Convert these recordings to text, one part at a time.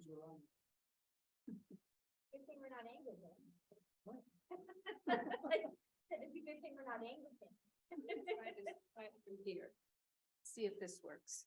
Good thing we're not Anglican. It's a good thing we're not Anglican. Try it from here. See if this works.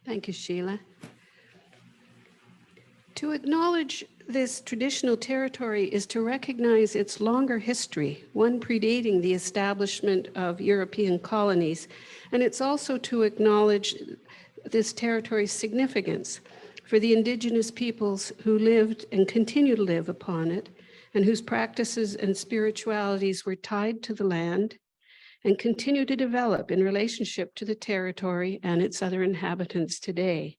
Thank you, Sheila. To acknowledge this traditional territory is to recognize its longer history, one predating the establishment of European colonies, and it's also to acknowledge this territory's significance for the Indigenous peoples who lived and continue to live upon it, and whose practices and spiritualities were tied to the land and continue to develop in relationship to the territory and its other inhabitants today.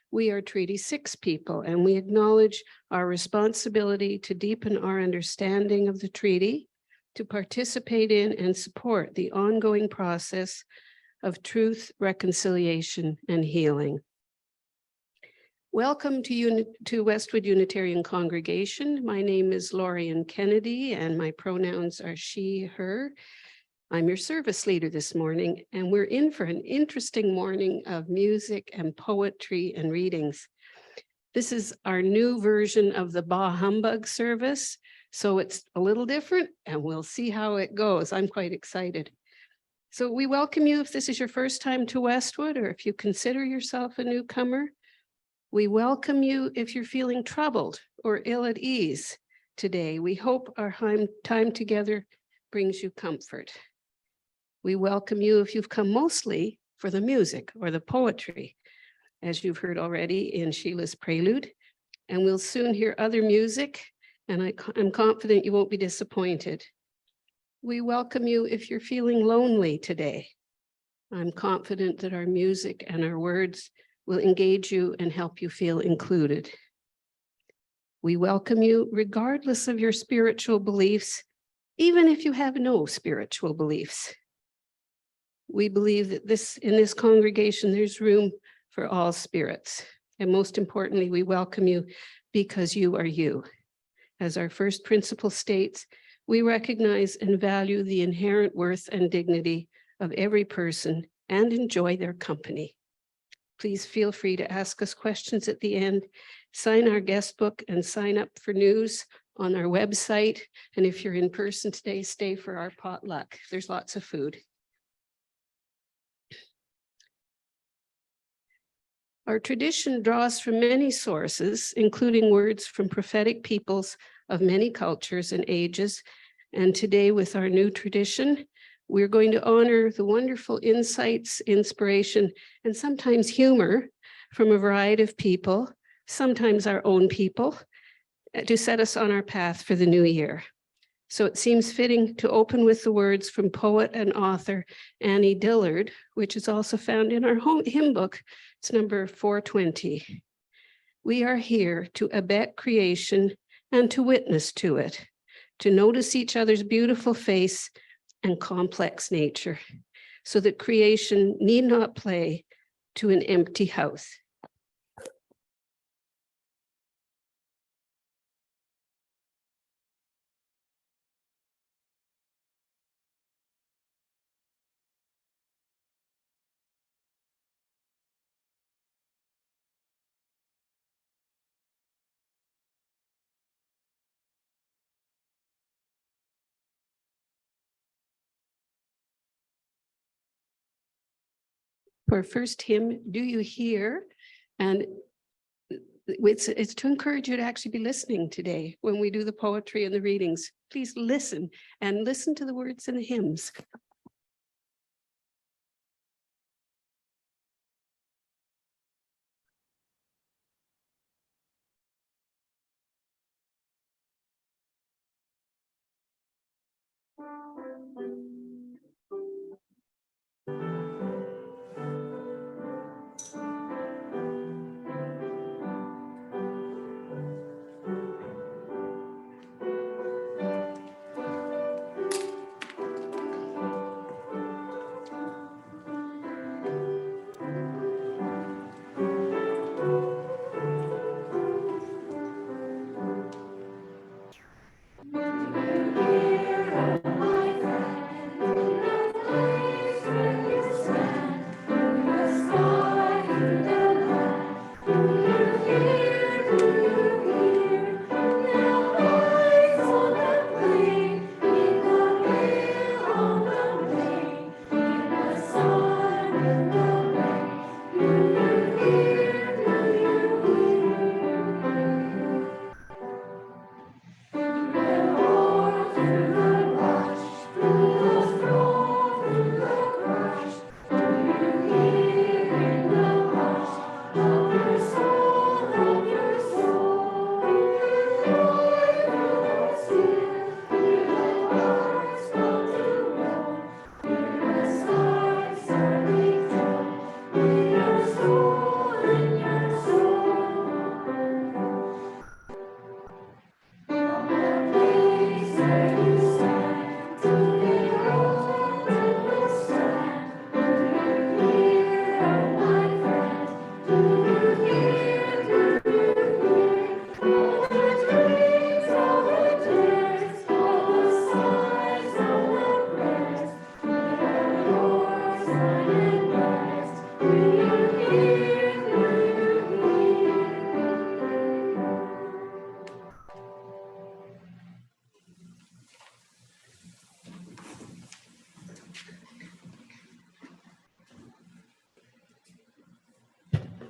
We are Treaty 6 people, and we acknowledge our responsibility to deepen our understanding of the treaty, to participate in and support the ongoing process of truth, reconciliation, and healing. Welcome to Westwood Unitarian Congregation. My name is Lorian Kennedy, and my pronouns are she, her. I'm your service leader this morning, and we're in for an interesting morning of music and poetry and readings. This is our new version of the Bah Humbug service, so it's a little different, and we'll see how it goes. I'm quite excited. So we welcome you if this is your first time to Westwood, or if you consider yourself a newcomer. We welcome you if you're feeling troubled or ill at ease today. We hope our time together brings you comfort. We welcome you if you've come mostly for the music or the poetry, as you've heard already in Sheila's prelude, and we'll soon hear other music and I'm confident you won't be disappointed. We welcome you if you're feeling lonely today. I'm confident that our music and our words will engage you and help you feel included. We welcome you regardless of your spiritual beliefs, even if you have no spiritual beliefs. We believe that in this congregation, there's room for all spirits. And most importantly, we welcome you because you are you. As our first principle states, we recognize and value the inherent worth and dignity of every person and enjoy their company. Please feel free to ask us questions at the end. Sign our guest book and sign up for news on our website. And if you're in person today, stay for our potluck. There's lots of food. Our tradition draws from many sources, including words from prophetic peoples of many cultures and ages. And today, with our new tradition, we're going to honor the wonderful insights, inspiration, and sometimes humor from a variety of people, sometimes our own people, to set us on our path for the new year. So it seems fitting to open with the words from poet and author Annie Dillard, which is also found in our hymn book. It's number 420. We are here to abet creation and to witness to it, to notice each other's beautiful face and complex nature, so that creation need not play to an empty house. For our first hymn, Do You Hear? And it's to encourage you to actually be listening today when we do the poetry and the readings. Please listen and listen to the words in the hymns.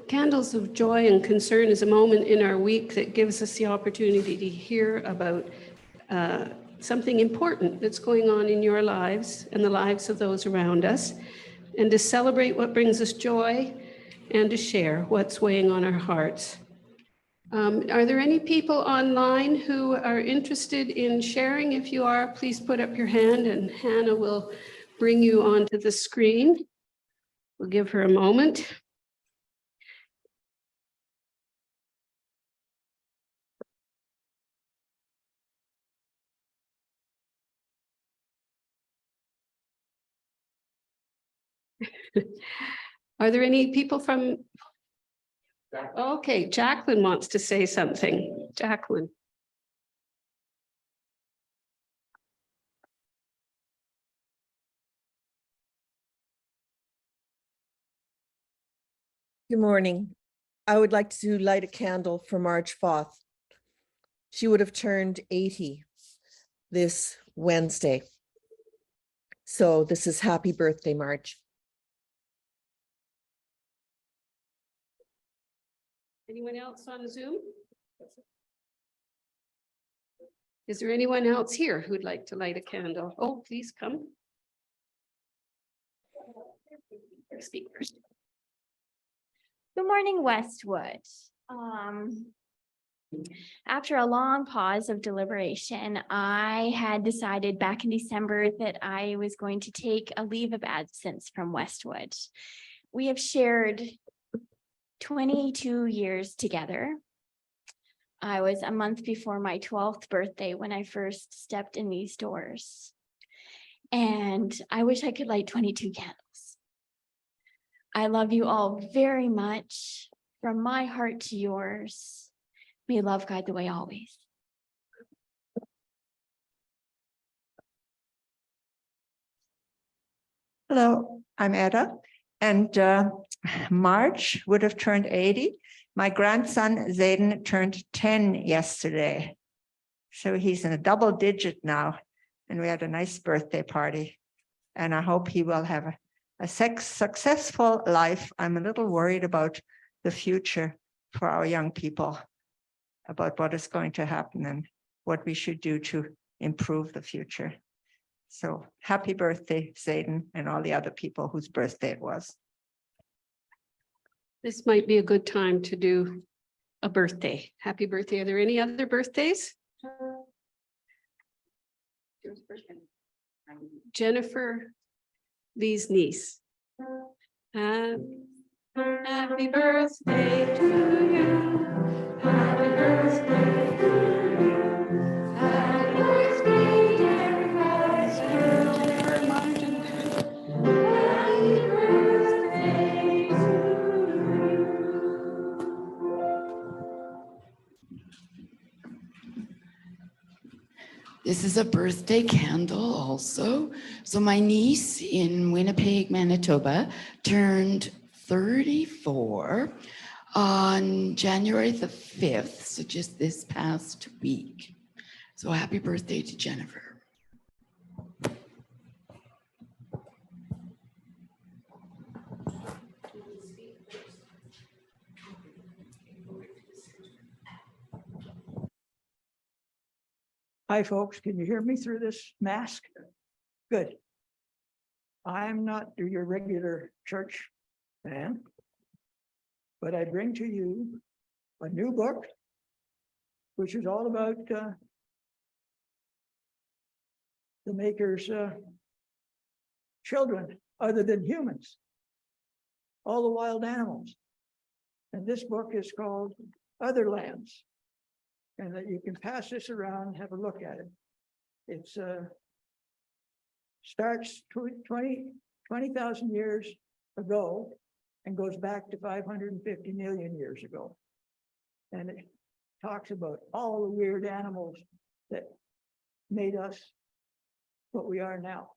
Candles of Joy and Concern is a moment in our week that gives us the opportunity to hear about something important that's going on in your lives and the lives of those around us, and to celebrate what brings us joy and to share what's weighing on our hearts. Are there any people online who are interested in sharing? If you are, please put up your hand and Hannah will bring you onto the screen. We'll give her a moment. Are there any people from? Okay, Jacqueline wants to say something. Jacqueline. Good morning. I would like to light a candle for Marge Foth. She would have turned 80 this Wednesday. So this is happy birthday, Marge. Anyone else on Zoom? Is there anyone else here who'd like to light a candle? Oh, please come. Speak first. Good morning, Westwood. After a long pause of deliberation, I had decided back in December that I was going to take a leave of absence from Westwood. We have shared 22 years together. I was a month before my 12th birthday when I first stepped in these doors. And I wish I could light 22 candles. I love you all very much. From my heart to yours. May love guide the way always. Hello, I'm Etta, and March would have turned 80. My grandson Zayden turned 10 yesterday. So he's in a double digit now, and we had a nice birthday party. And I hope he will have a successful life. I'm a little worried about the future for our young people, about what is going to happen and what we should do to improve the future. So happy birthday, Zayden, and all the other people whose birthday it was. This might be a good time to do a birthday. Happy birthday. Are there any other birthdays? Jennifer Lee's niece. Happy birthday to you. Happy birthday to you. Happy birthday, dear Martin. Happy birthday to you. This is a birthday candle also. So my niece in Winnipeg, Manitoba turned 34 on January the 5th, so just this past week. So happy birthday to Jennifer. Hi, folks. Can you hear me through this mask? Good. I'm not your regular church man, but I bring to you a new book, which is all about the maker's children other than humans, all the wild animals. And this book is called Other Lands. And that you can pass this around and have a look at it. It's starts 20,000 years ago and goes back to 550 million years ago. And it talks about all the weird animals that made us what we are now.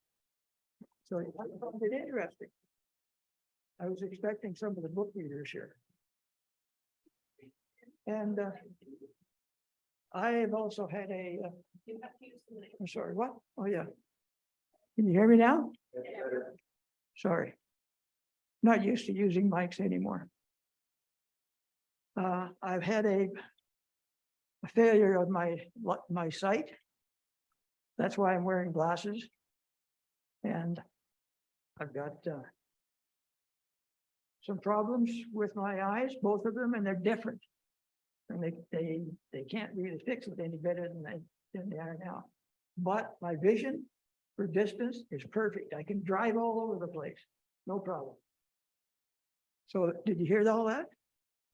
So I found it interesting. I was expecting some of the book readers here. And I have also had a, I'm sorry, what? Oh, yeah. Can you hear me now? Sorry. Not used to using mics anymore. I've had a failure of my sight. That's why I'm wearing glasses. And I've got some problems with my eyes, both of them, and they're different. And they can't really fix it any better than they are now. But my vision for distance is perfect. I can drive all over the place, no problem. So did you hear all that?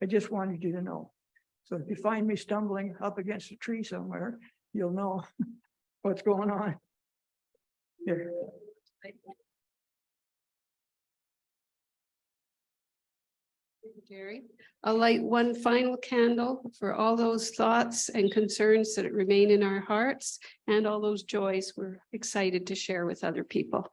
I just wanted you to know. So if you find me stumbling up against a tree somewhere, you'll know what's going on. Here. Jerry. I'll light one final candle for all those thoughts and concerns that remain in our hearts and all those joys we're excited to share with other people.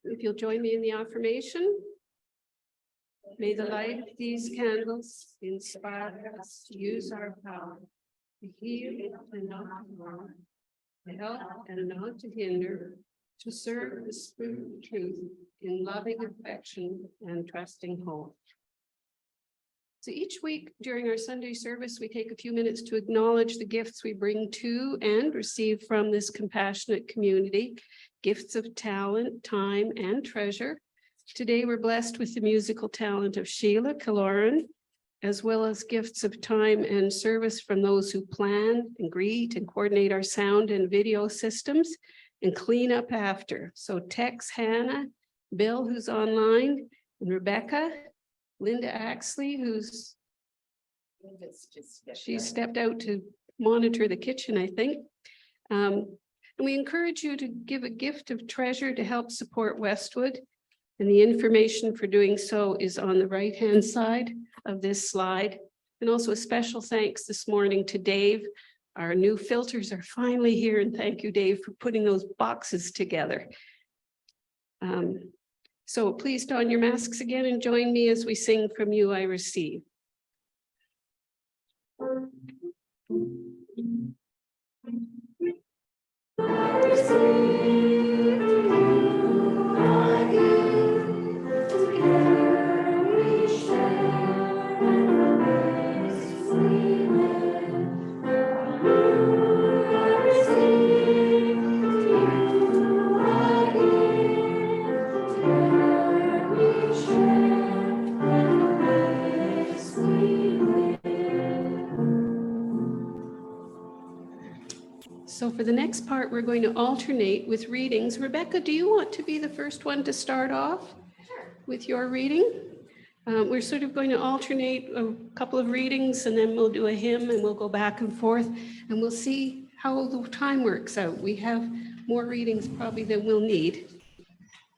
If you'll join me in the affirmation. May the light of these candles inspire us to use our power to heal and not to harm, to help and not to hinder, to serve the spirit of truth in loving affection and trusting hope. So each week during our Sunday service, we take a few minutes to acknowledge the gifts we bring to and receive from this compassionate community, gifts of talent, time, and treasure. Today, we're blessed with the musical talent of Sheila, Killoran, as well as gifts of time and service from those who plan and greet and coordinate our sound and video systems and clean up after. So Tex, Hannah, Bill, who's online, and Rebecca, Linda Axley, she stepped out to monitor the kitchen, I think. And we encourage you to give a gift of treasure to help support Westwood. And the information for doing so is on the right-hand side of this slide. And also a special thanks this morning to Dave. Our new filters are finally here, and thank you, Dave, for putting those boxes together. So please don your masks again and join me as we sing From You I Receive. So for the next part, we're going to alternate with readings. Rebecca, do you want to be the first one to start off with your reading? We're sort of going to alternate a couple of readings, and then we'll do a hymn, and we'll go back and forth, and we'll see how the time works out. We have more readings probably than we'll need,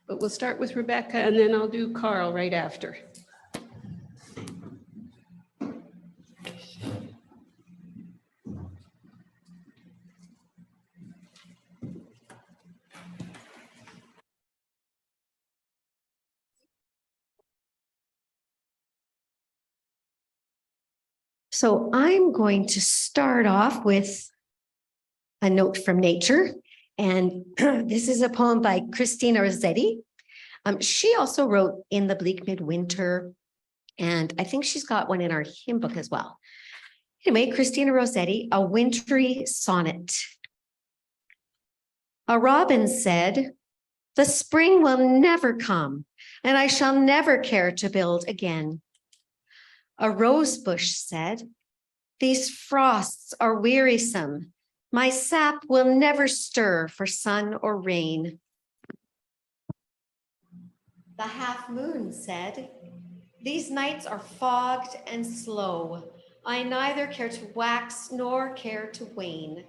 but we'll start with Rebecca, and then I'll do Carl right after. So I'm going to start off with a note from nature. And this is a poem by Christina Rossetti. She also wrote In the Bleak Midwinter, and I think she's got one in our hymn book as well. Anyway, Christina Rossetti, A Wintry Sonnet. A robin said, "The spring will never come, and I shall never care to build again." A rosebush said, "These frosts are wearisome. My sap will never stir for sun or rain." The half moon said, "These nights are fogged and slow. I neither care to wax nor care to wane."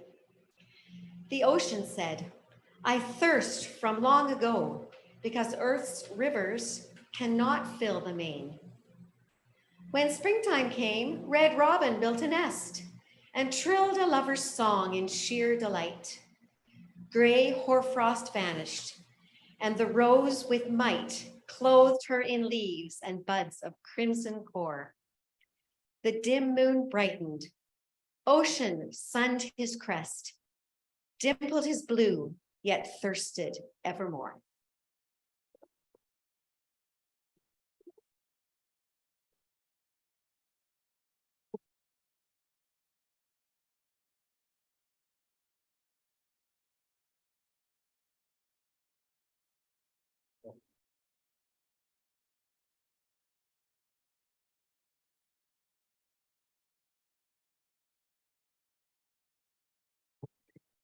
The ocean said, "I thirst from long ago, because earth's rivers cannot fill the main." When springtime came, Red Robin built a nest and trilled a lover's song in sheer delight. Gray hoarfrost vanished, and the rose with might clothed her in leaves and buds of crimson core. The dim moon brightened. Ocean sunned his crest, dimpled his blue, yet thirsted evermore.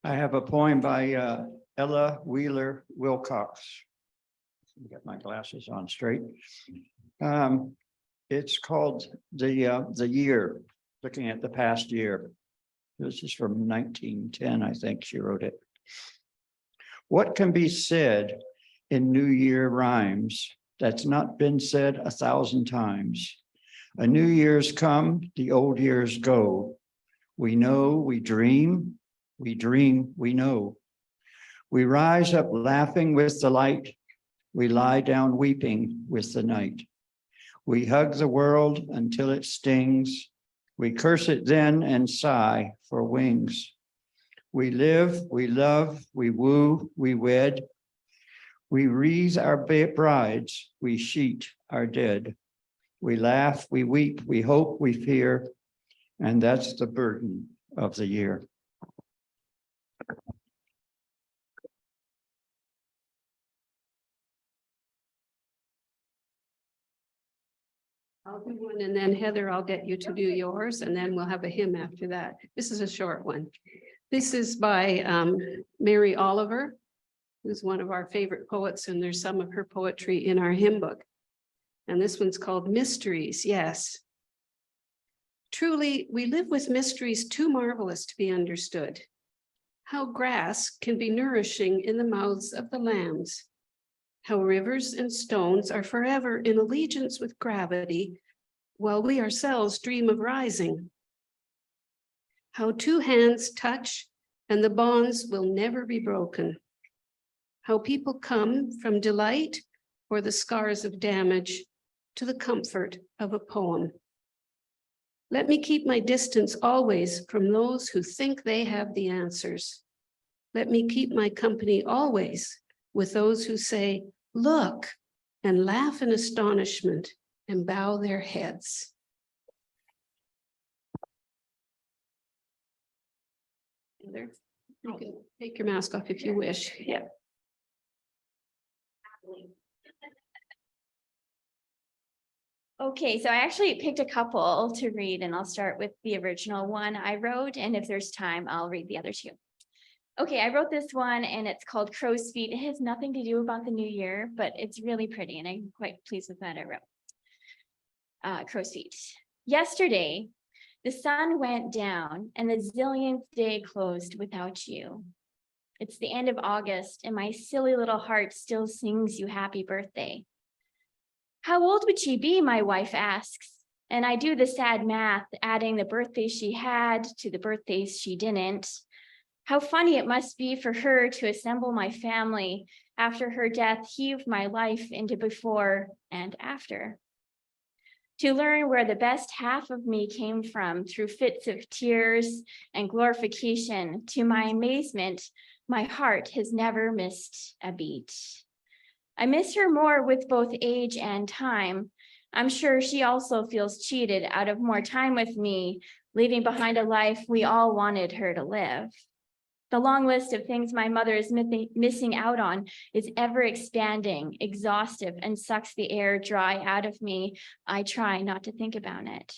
I have a poem by Ella Wheeler Wilcox. Get my glasses on straight. It's called the year, looking at the past year. This is from 1910, I think she wrote it. What can be said in New Year rhymes that's not been said 1,000 times? A new year's come, the old years go. We know, we dream, we know. We rise up laughing with the light. We lie down weeping with the night. We hug the world until it stings. We curse it then and sigh for wings. We live, we love, we woo, we wed. We wreathe our brides, we sheet our dead. We laugh, we weep, we hope, we fear, and that's the burden of the year. I'll do one, and then Heather, I'll get you to do yours, and then we'll have a hymn after that. This is a short one. This is by Mary Oliver, who's one of our favorite poets, and there's some of her poetry in our hymn book. And this one's called Mysteries. Yes. Truly, we live with mysteries too marvelous to be understood. How grass can be nourishing in the mouths of the lambs. How rivers and stones are forever in allegiance with gravity, while we ourselves dream of rising. How two hands touch and the bonds will never be broken. How people come from delight or the scars of damage to the comfort of a poem. Let me keep my distance always from those who think they have the answers. Let me keep my company always with those who say, look, and laugh in astonishment and bow their heads. Heather, you can take your mask off if you wish. Yeah. Okay, so I actually picked a couple to read, and I'll start with the original one I wrote, and if there's time, I'll read the other two. Okay, I wrote this one, and it's called Crow's Feet. It has nothing to do about the new year, but it's really pretty, and I'm quite pleased with that I wrote. Crow's Feet. Yesterday, the sun went down, and the zillionth day closed without you. It's the end of August, and my silly little heart still sings you happy birthday. How old would she be, my wife asks, and I do the sad math, adding the birthdays she had to the birthdays she didn't. How funny it must be for her to assemble my family after her death, heave my life into before and after. To learn where the best half of me came from through fits of tears and glorification, to my amazement, my heart has never missed a beat. I miss her more with both age and time. I'm sure she also feels cheated out of more time with me, leaving behind a life we all wanted her to live. The long list of things my mother is missing out on is ever expanding, exhaustive, and sucks the air dry out of me. I try not to think about it.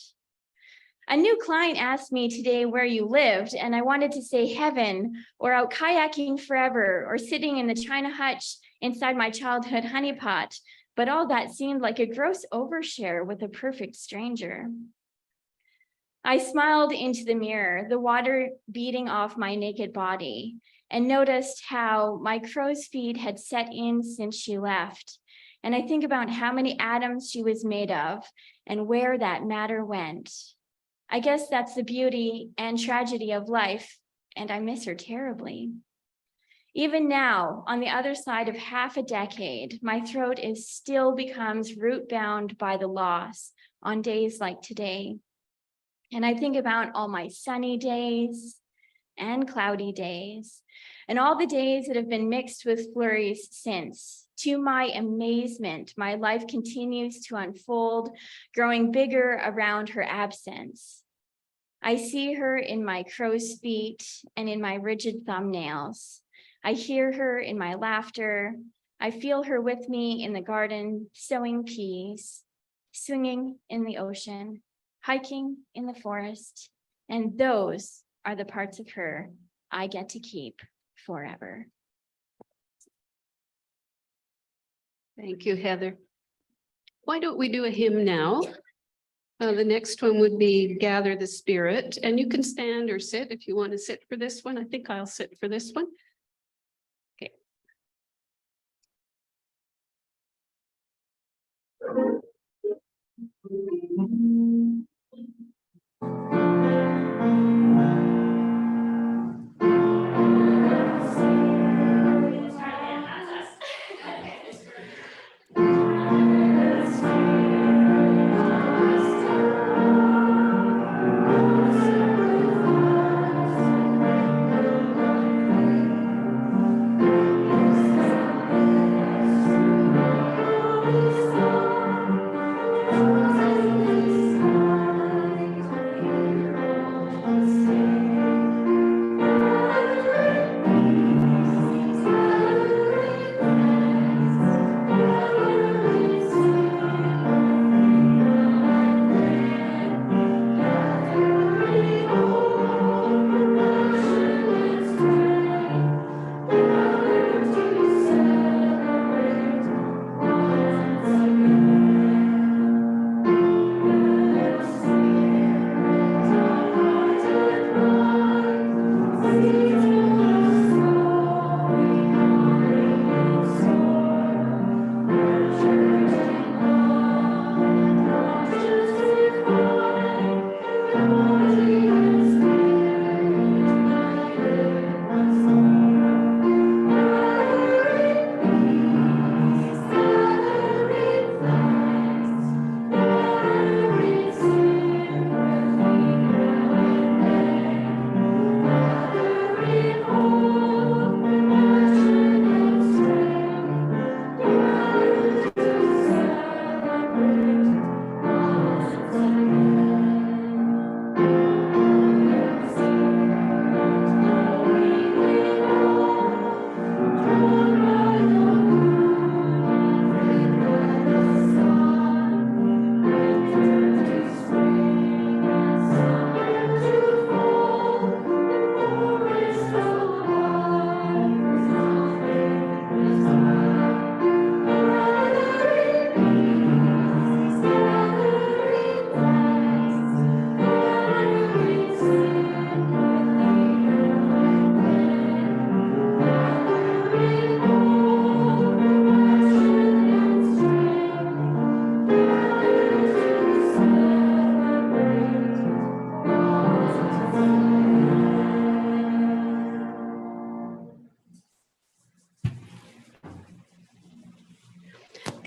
A new client asked me today where you lived, and I wanted to say heaven, or out kayaking forever, or sitting in the China hutch inside my childhood honeypot, but all that seemed like a gross overshare with a perfect stranger. I smiled into the mirror, the water beating off my naked body, and noticed how my crow's feet had set in since she left. And I think about how many atoms she was made of and where that matter went. I guess that's the beauty and tragedy of life, and I miss her terribly. Even now, on the other side of half a decade, my throat still becomes root-bound by the loss on days like today. And I think about all my sunny days and cloudy days, and all the days that have been mixed with flurries since. To my amazement, my life continues to unfold, growing bigger around her absence. I see her in my crow's feet and in my rigid thumbnails. I hear her in my laughter. I feel her with me in the garden, sowing peas, swinging in the ocean, hiking in the forest, and those are the parts of her I get to keep forever. Thank you, Heather. Why don't we do a hymn now? The next one would be Gather the Spirit, and you can stand or sit if you want to sit for this one. I think I'll sit for this one. Okay.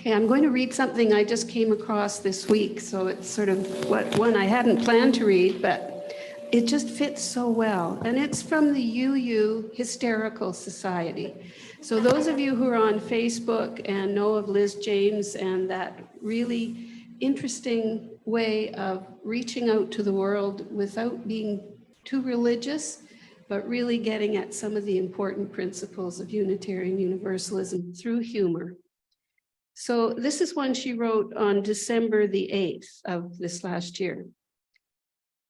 Okay, I'm going to read something I just came across this week. So it's sort of one I hadn't planned to read, but it just fits so well. And it's from the UU Hysterical Society. So those of you who are on Facebook and know of Liz James and that really interesting way of reaching out to the world without being too religious, but really getting at some of the important principles of Unitarian Universalism through humor. So this is one she wrote on December the 8th of this last year.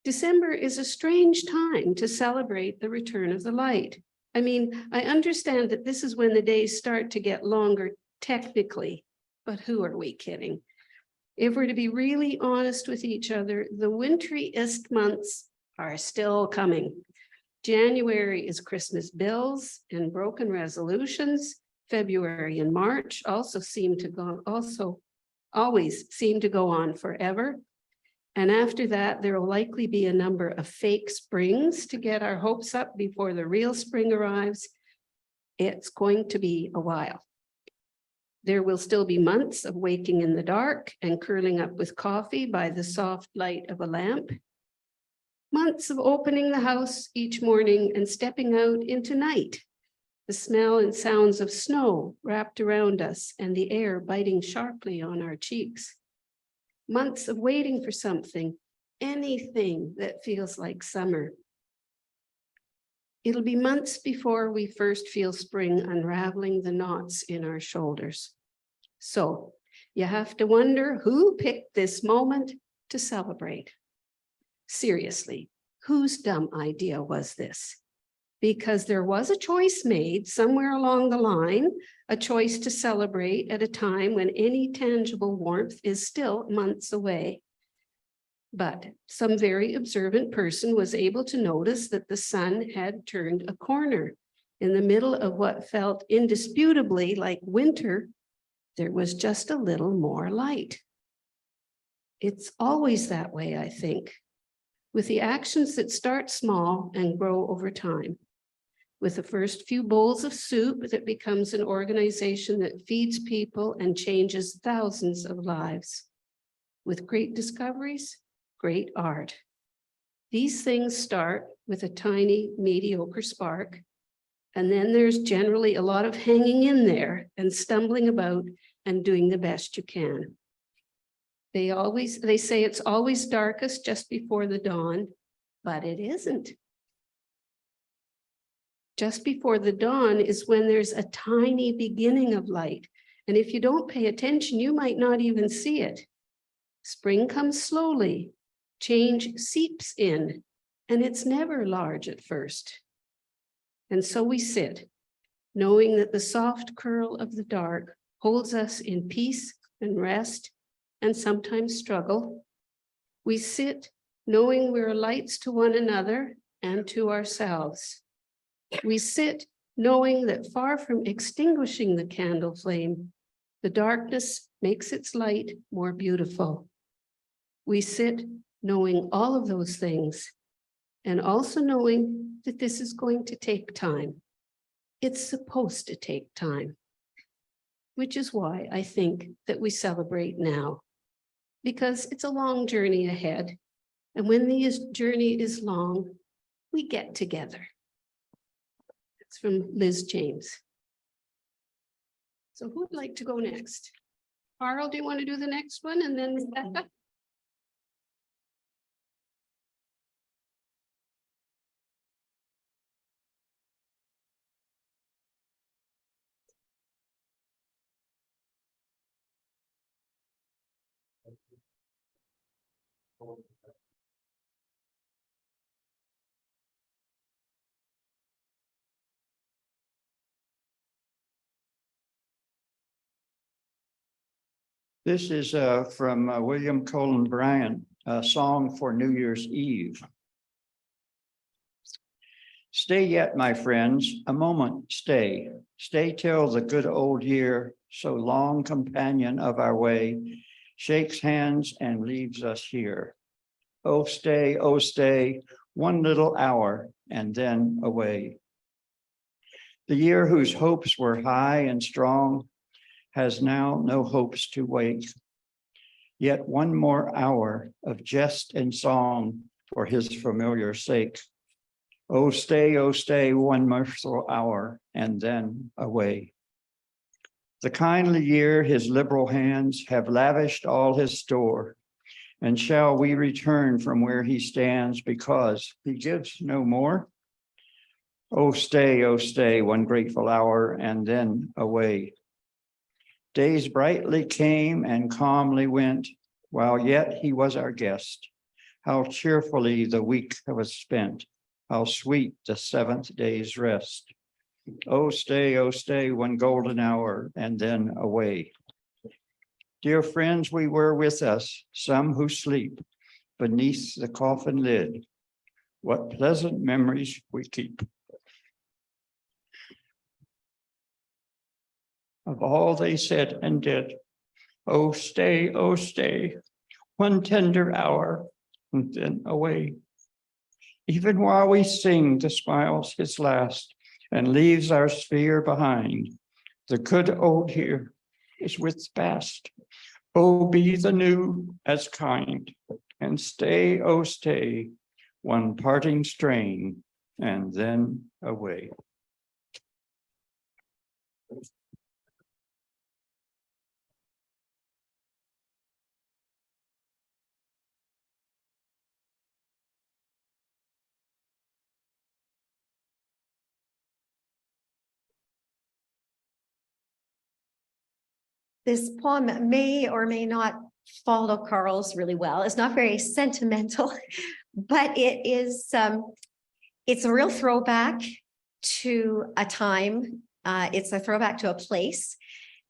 December is a strange time to celebrate the return of the light. I mean, I understand that this is when the days start to get longer technically, but who are we kidding? If we're to be really honest with each other, the wintriest months are still coming. January is Christmas bills and broken resolutions. February and March also always seem to go on forever. And after that, there will likely be a number of fake springs to get our hopes up before the real spring arrives. It's going to be a while. There will still be months of waking in the dark and curling up with coffee by the soft light of a lamp. Months of opening the house each morning and stepping out into night. The smell and sounds of snow wrapped around us and the air biting sharply on our cheeks. Months of waiting for something, anything that feels like summer. It'll be months before we first feel spring unraveling the knots in our shoulders. So you have to wonder who picked this moment to celebrate. Seriously, whose dumb idea was this? because there was a choice made somewhere along the line, a choice to celebrate at a time when any tangible warmth is still months away. But some very observant person was able to notice that the sun had turned a corner. In the middle of what felt indisputably like winter, there was just a little more light. It's always that way, I think, with the actions that start small and grow over time. With the first few bowls of soup that becomes an organization that feeds people and changes thousands of lives. With great discoveries, great art. These things start with a tiny, mediocre spark, and then there's generally a lot of hanging in there and stumbling about and doing the best you can. They say it's always darkest just before the dawn, but it isn't. Just before the dawn is when there's a tiny beginning of light. And if you don't pay attention, you might not even see it. Spring comes slowly, change seeps in, and it's never large at first. And so we sit, knowing that the soft curl of the dark holds us in peace and rest and sometimes struggle. We sit knowing we're lights to one another and to ourselves. We sit knowing that far from extinguishing the candle flame, the darkness makes its light more beautiful. We sit knowing all of those things and also knowing that this is going to take time. It's supposed to take time, which is why I think that we celebrate now, because it's a long journey ahead. And when the journey is long, we get together. It's from Liz James. So who would like to go next? Carl, do you want to do the next one? And then Rebecca? This is from William Cullen Bryant, a song for New Year's Eve. Stay yet, my friends, a moment, stay. Stay till the good old year, so long companion of our way, shakes hands and leaves us here. Oh, stay, one little hour, and then away. The year whose hopes were high and strong has now no hopes to wake. Yet one more hour of jest and song for his familiar sake. Oh, stay, one merciful hour, and then away. The kindly year his liberal hands have lavished all his store, and shall we return from where he stands because he gives no more? Oh, stay, one grateful hour, and then away. Days brightly came and calmly went, while yet he was our guest. How cheerfully the week was spent, how sweet the seventh day's rest. Oh, stay, one golden hour, and then away. Dear friends, we were with us, some who sleep beneath the coffin lid. What pleasant memories we keep. Of all they said and did. Oh, stay, one tender hour, and then away. Even while we sing the smiles his last, and leaves our sphere behind, the good old year is with the past. Oh, be the new as kind, and stay, one parting strain, and then away. This poem may or may not follow Carl's really well. It's not very sentimental, but it's a real throwback. to a time. It's a throwback to a place.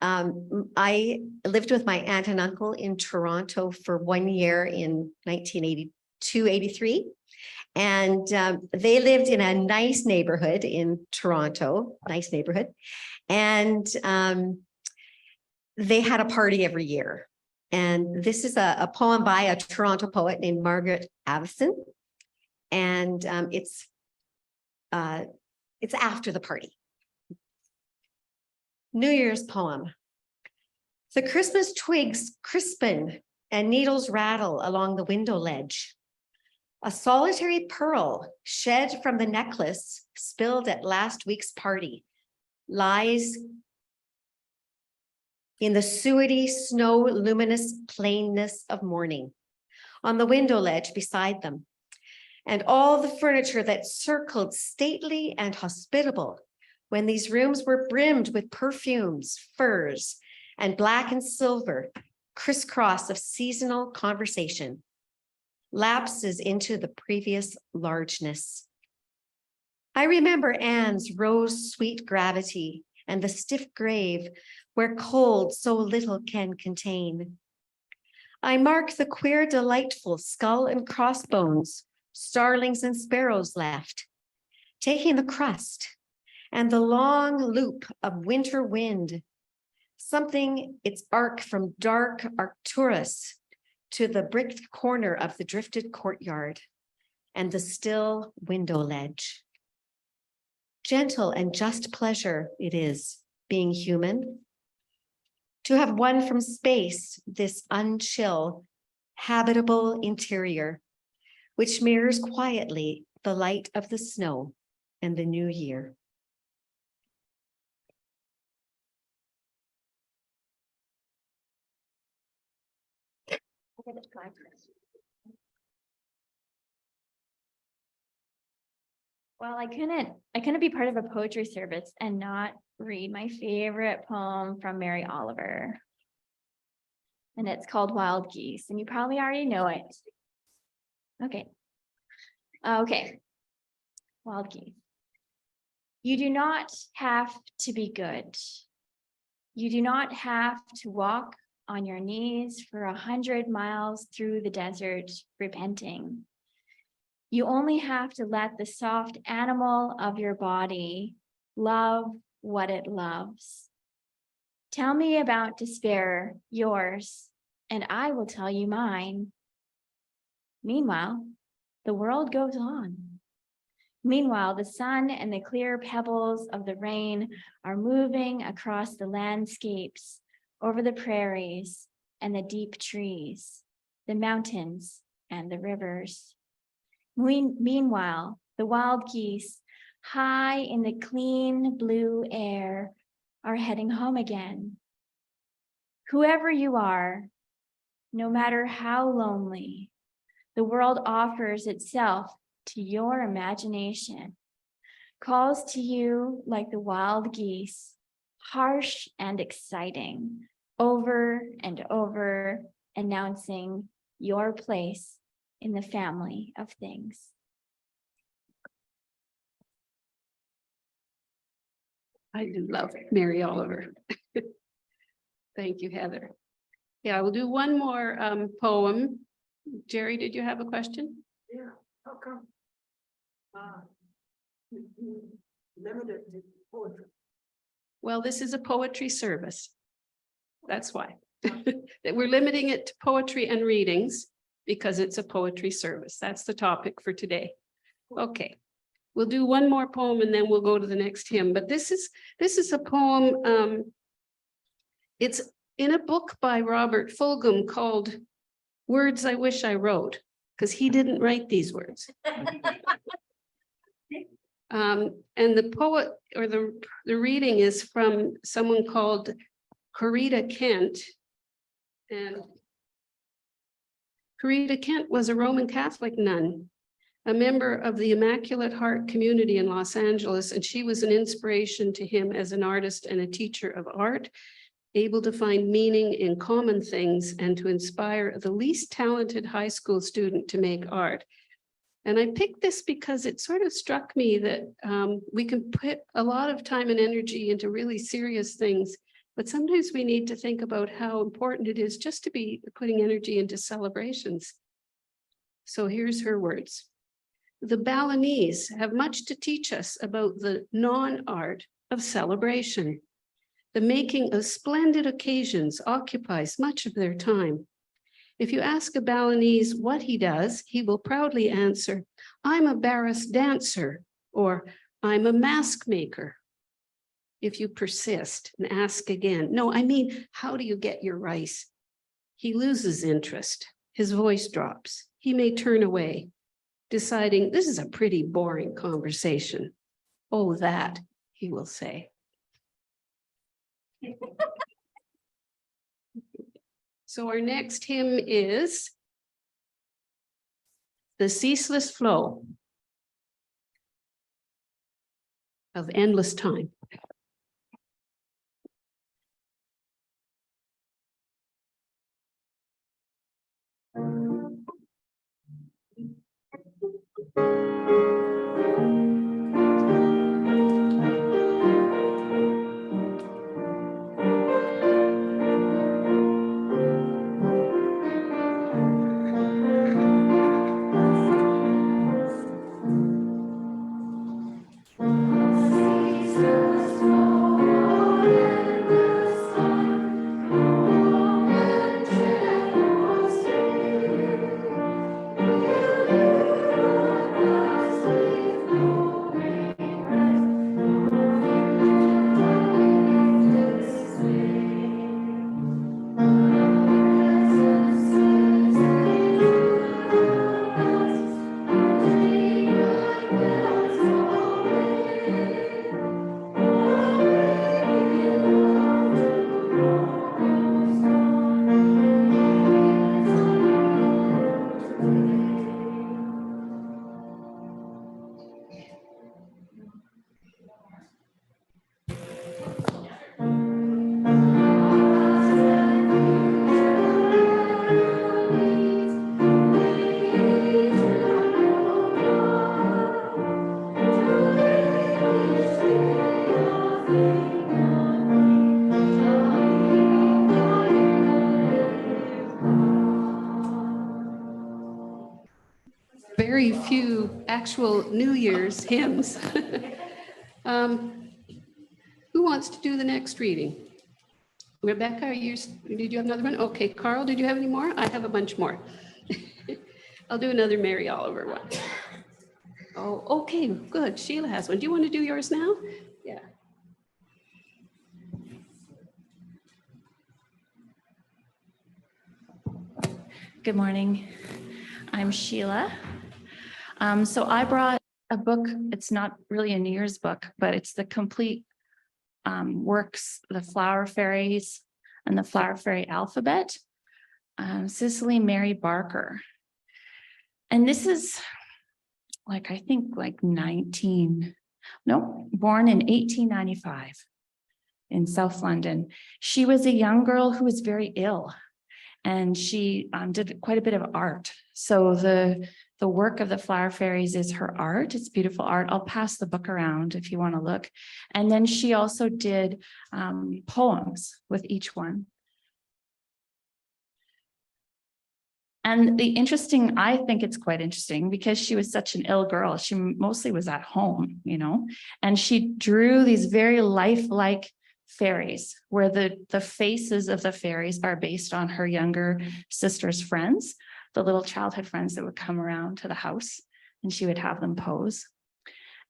I lived with my aunt and uncle in Toronto for 1 year in 1982, 83. And they lived in a nice neighborhood in Toronto, nice neighborhood. And they had a party every year. And this is a poem by a Toronto poet named Margaret Avison. And it's after the party. New Year's poem. The Christmas twigs crispen and needles rattle along the window ledge. A solitary pearl shed from the necklace spilled at last week's party lies in the suety, snow luminous plainness of morning on the window ledge beside them. And all the furniture that circled stately and hospitable when these rooms were brimmed with perfumes, furs, and black and silver, crisscross of seasonal conversation, lapses into the previous largeness. I remember Anne's rose-sweet gravity and the stiff grave where cold so little can contain. I mark the queer, delightful skull and crossbones starlings and sparrows left, taking the crust and the long loop of winter wind, something its arc from dark Arcturus to the bricked corner of the drifted courtyard and the still window ledge. Gentle and just pleasure it is, being human, to have won from space this unchill, habitable interior, which mirrors quietly the light of the snow and the new year. Well, I couldn't be part of a poetry service and not read my favorite poem from Mary Oliver. And it's called Wild Geese, and you probably already know it. Okay. Okay. Wild geese. You do not have to be good. You do not have to walk on your knees for 100 miles through the desert repenting. You only have to let the soft animal of your body love what it loves. Tell me about despair, yours, and I will tell you mine. Meanwhile, the world goes on. Meanwhile, the sun and the clear pebbles of the rain are moving across the landscapes, over the prairies and the deep trees, the mountains and the rivers. Meanwhile, the wild geese, high in the clean blue air, are heading home again. Whoever you are, no matter how lonely, the world offers itself to your imagination, calls to you like the wild geese, harsh and exciting, over and over, announcing your place in the family of things. I do love Mary Oliver. Thank you, Heather. Yeah, I will do one more poem. Jerry, did you have a question? Yeah, how come? You limited to poetry. Well, this is a poetry service. That's why. That we're limiting it to poetry and readings because it's a poetry service. That's the topic for today. Okay. We'll do one more poem and then we'll go to the next hymn. But this is a poem. It's in a book by Robert Fulghum called Words I Wish I Wrote, because he didn't write these words. And the poet or the reading is from someone called Corita Kent. And Corita Kent was a Roman Catholic nun, a member of the Immaculate Heart community in Los Angeles, and she was an inspiration to him as an artist and a teacher of art, able to find meaning in common things and to inspire the least talented high school student to make art. And I picked this because it sort of struck me that we can put a lot of time and energy into really serious things, but sometimes we need to think about how important it is just to be putting energy into celebrations. So here's her words. The Balinese have much to teach us about the non-art of celebration. The making of splendid occasions occupies much of their time. If you ask a Balinese what he does, he will proudly answer, I'm a Barras dancer, or I'm a mask maker. If you persist and ask again, no, I mean, how do you get your rice? He loses interest. His voice drops. He may turn away, deciding this is a pretty boring conversation. Oh, that, he will say. So our next hymn is The Ceaseless Flow of Endless Time. Very few actual New Year's hymns. Who wants to do the next reading? Rebecca, did you have another one? Okay, Carl, did you have any more? I have a bunch more. I'll do another Mary Oliver one. Oh, okay, good. Sheila has one. Do you want to do yours now? Yeah. Good morning. I'm Sheila. So I brought a book. It's not really a New Year's book, but it's the complete works, the Flower Fairies and the Flower Fairy Alphabet. Cicely Mary Barker. And this is like, I think like born in 1895 in South London. She was a young girl who was very ill. And she did quite a bit of art. So the work of the Flower Fairies is her art. It's beautiful art. I'll pass the book around if you want to look. And then she also did poems with each one. And I think it's quite interesting because she was such an ill girl. She mostly was at home, and she drew these very lifelike fairies where the faces of the fairies are based on her younger sister's friends, the little childhood friends that would come around to the house, and she would have them pose.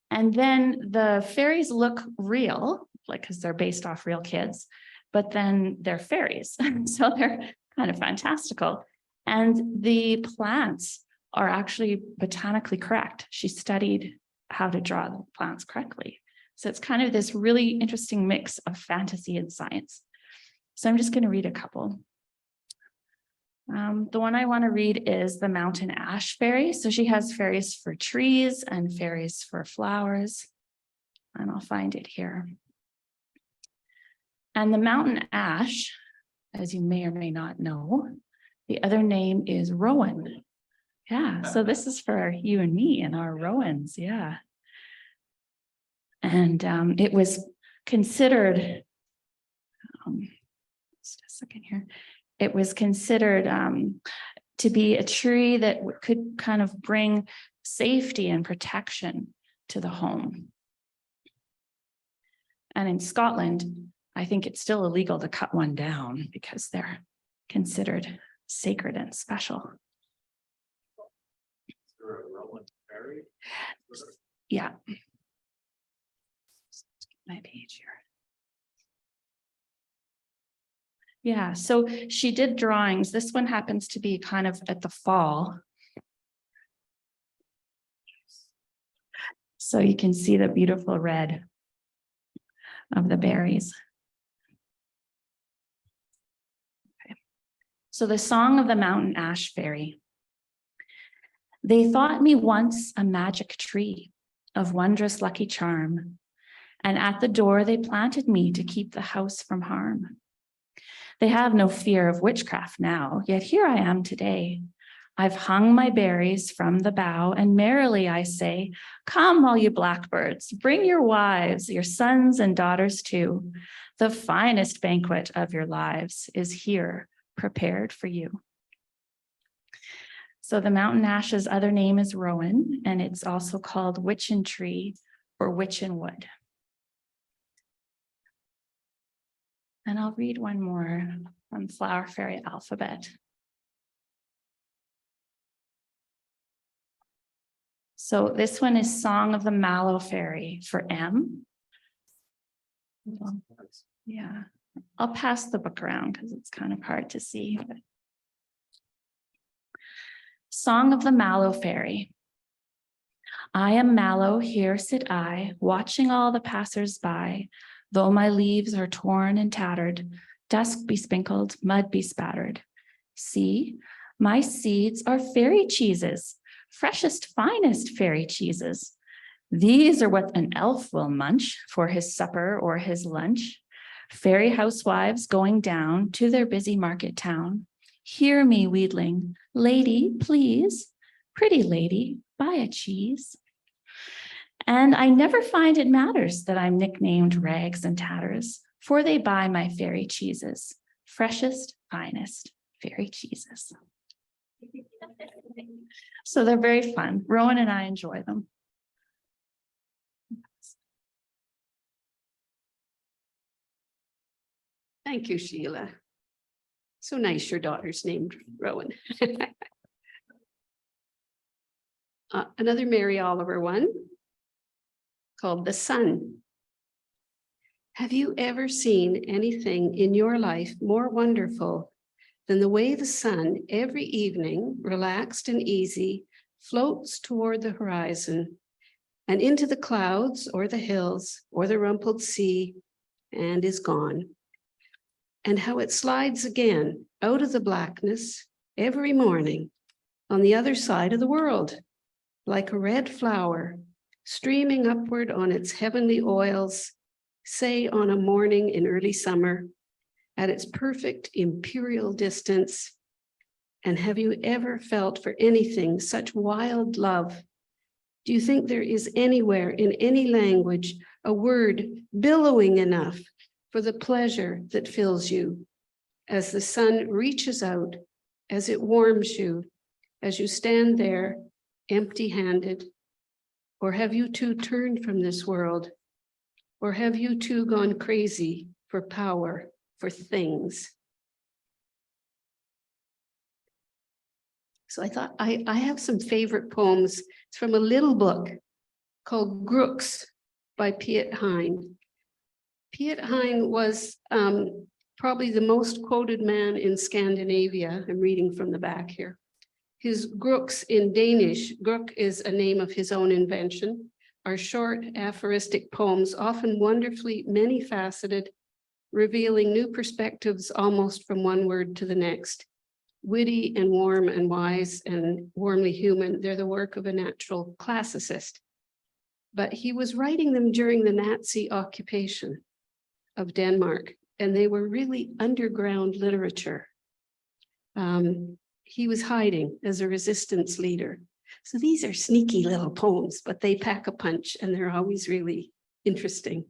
And then the fairies look real, like, because they're based off real kids, but then they're fairies. So they're kind of fantastical. And the plants are actually botanically correct. She studied how to draw the plants correctly. So it's kind of this really interesting mix of fantasy and science. So I'm just going to read a couple. The one I want to read is the Mountain Ash Fairy. So she has fairies for trees and fairies for flowers. And I'll find it here. And the Mountain Ash, as you may or may not know, the other name is Rowan. Yeah, so this is for you and me and our Rowans, yeah. And it was considered, just a second here. It was considered to be a tree that could kind of bring safety and protection to the home. And in Scotland, I think it's still illegal to cut one down because they're considered sacred and special. Yeah. My page here. Yeah, so she did drawings. This one happens to be kind of at the fall. So you can see the beautiful red of the berries. Okay. So the song of the mountain ash fairy. They thought me once a magic tree of wondrous lucky charm, and at the door they planted me to keep the house from harm. They have no fear of witchcraft now, yet here I am today. I've hung my berries from the bough, and merrily I say, come, all you blackbirds, bring your wives, your sons and daughters too. The finest banquet of your lives is here prepared for you. So the mountain ash's other name is rowan, and it's also called witchen tree or witchen wood. And I'll read one more from Flower Fairy Alphabet. So this one is Song of the Mallow Fairy for M. Yeah, I'll pass the book around because it's kind of hard to see. But. Song of the Mallow Fairy. I am mallow, here sit I, watching all the passers-by, though my leaves are torn and tattered, dusk besprinkled, mud bespattered. See, my seeds are fairy cheeses, freshest, finest fairy cheeses. These are what an elf will munch for his supper or his lunch. Fairy housewives going down to their busy market town. Hear me, wheedling, lady, please, pretty lady, buy a cheese. And I never find it matters that I'm nicknamed Rags and Tatters, for they buy my fairy cheeses, freshest, finest fairy cheeses. So they're very fun. Rowan and I enjoy them. Thank you, Sheila. So nice your daughter's named Rowan. Another Mary Oliver one called The Sun. Have you ever seen anything in your life more wonderful than the way the sun every evening, relaxed and easy, floats toward the horizon and into the clouds or the hills or the rumpled sea and is gone? And how it slides again out of the blackness every morning on the other side of the world, like a red flower streaming upward on its heavenly oils, say on a morning in early summer, at its perfect imperial distance. And have you ever felt for anything such wild love? Do you think there is anywhere in any language a word billowing enough for the pleasure that fills you as the sun reaches out, as it warms you, as you stand there empty-handed? Or have you too turned from this world? Or have you too gone crazy for power, for things? So I thought I have some favorite poems. It's from a little book called Grooks by Piet Hein. Piet Hein was probably the most quoted man in Scandinavia. I'm reading from the back here. His Grooks in Danish, Grook is a name of his own invention, are short aphoristic poems, often wonderfully many-faceted, revealing new perspectives almost from one word to the next. Witty and warm and wise and warmly human, they're the work of a natural classicist. But he was writing them during the Nazi occupation of Denmark, and they were really underground literature. he was hiding as a resistance leader. So these are sneaky little poems, but they pack a punch and they're always really interesting.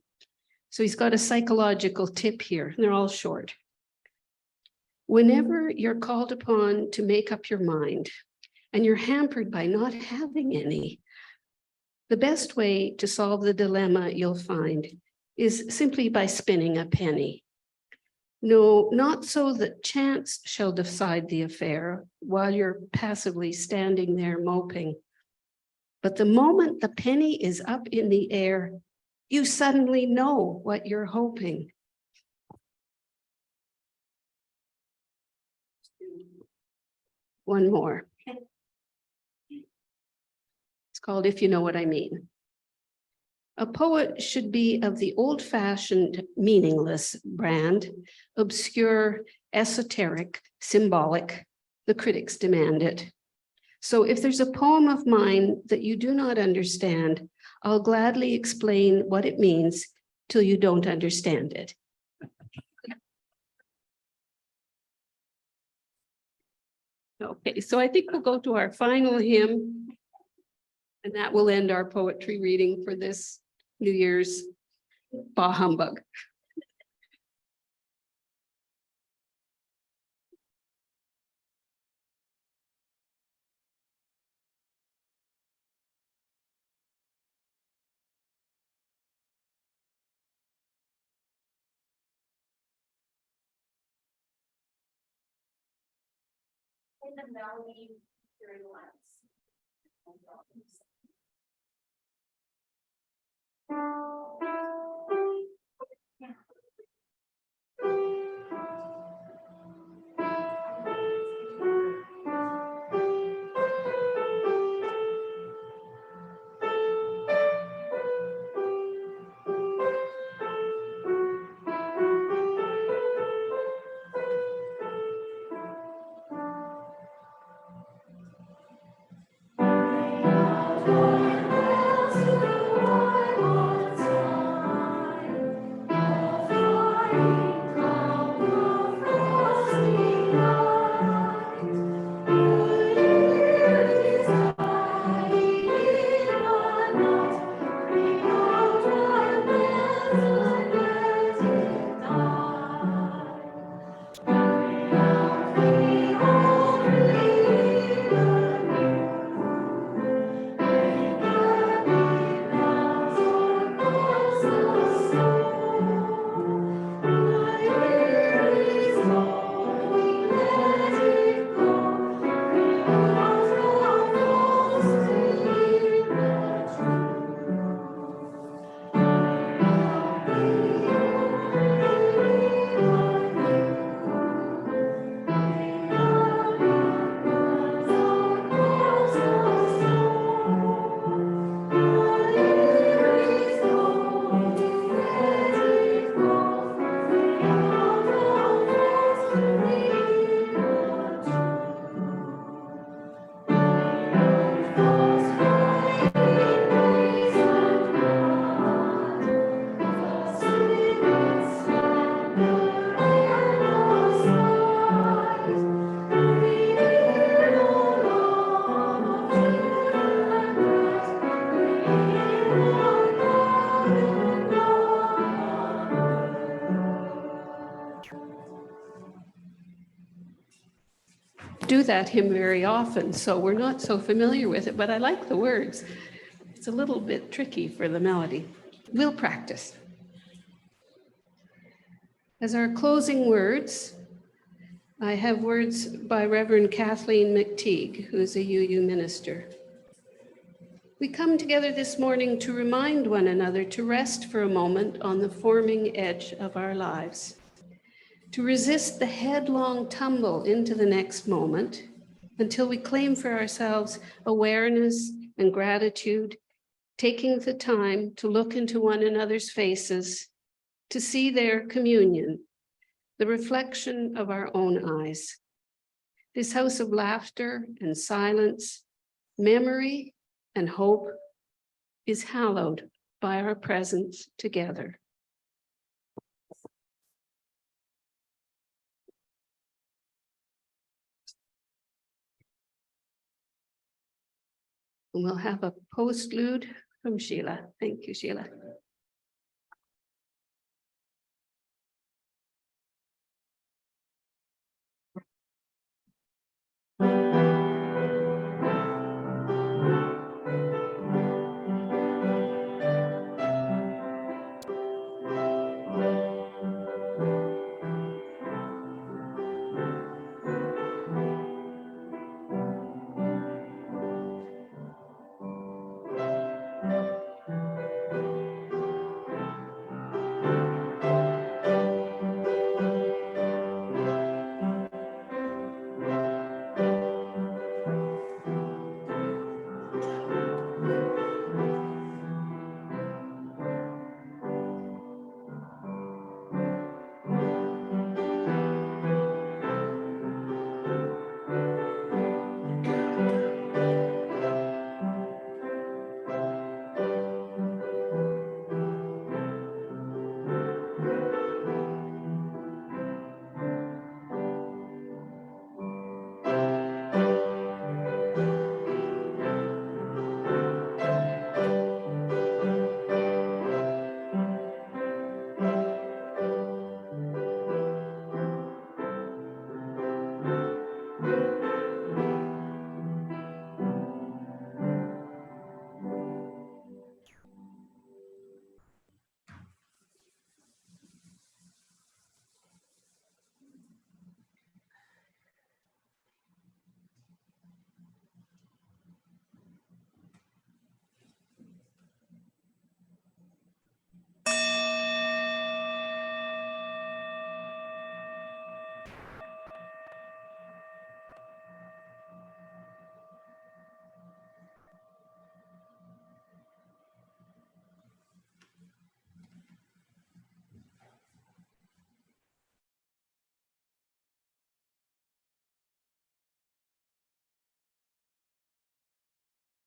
So he's got a psychological tip here, and they're all short. Whenever you're called upon to make up your mind and you're hampered by not having any, the best way to solve the dilemma you'll find is simply by spinning a penny. No, not so that chance shall decide the affair while you're passively standing there moping. But the moment the penny is up in the air, you suddenly know what you're hoping. One more. It's called If You Know What I Mean. A poet should be of the old-fashioned, meaningless brand, obscure, esoteric, symbolic. The critics demand it. So if there's a poem of mine that you do not understand, I'll gladly explain what it means till you don't understand it. Okay, so I think we'll go to our final hymn, and that will end our poetry reading for this New Year's bah humbug. In the melody during Lent. Do that hymn very often, so we're not so familiar with it, but I like the words. It's a little bit tricky for the melody. We'll practice. As our closing words, I have words by Reverend Kathleen McTeague, who is a UU minister. We come together this morning to remind one another to rest for a moment on the forming edge of our lives, to resist the headlong tumble into the next moment until we claim for ourselves awareness and gratitude, taking the time to look into one another's faces, to see their communion, the reflection of our own eyes. This house of laughter and silence, memory and hope is hallowed by our presence together. And we'll have a postlude from Sheila. Thank you, Sheila.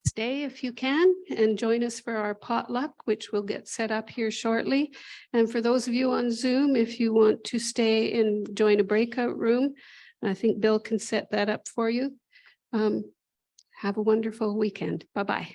Stay if you can and join us for our potluck, which will get set up here shortly. And for those of you on Zoom, if you want to stay and join a breakout room, I think Bill can set that up for you. Have a wonderful weekend. Bye-bye.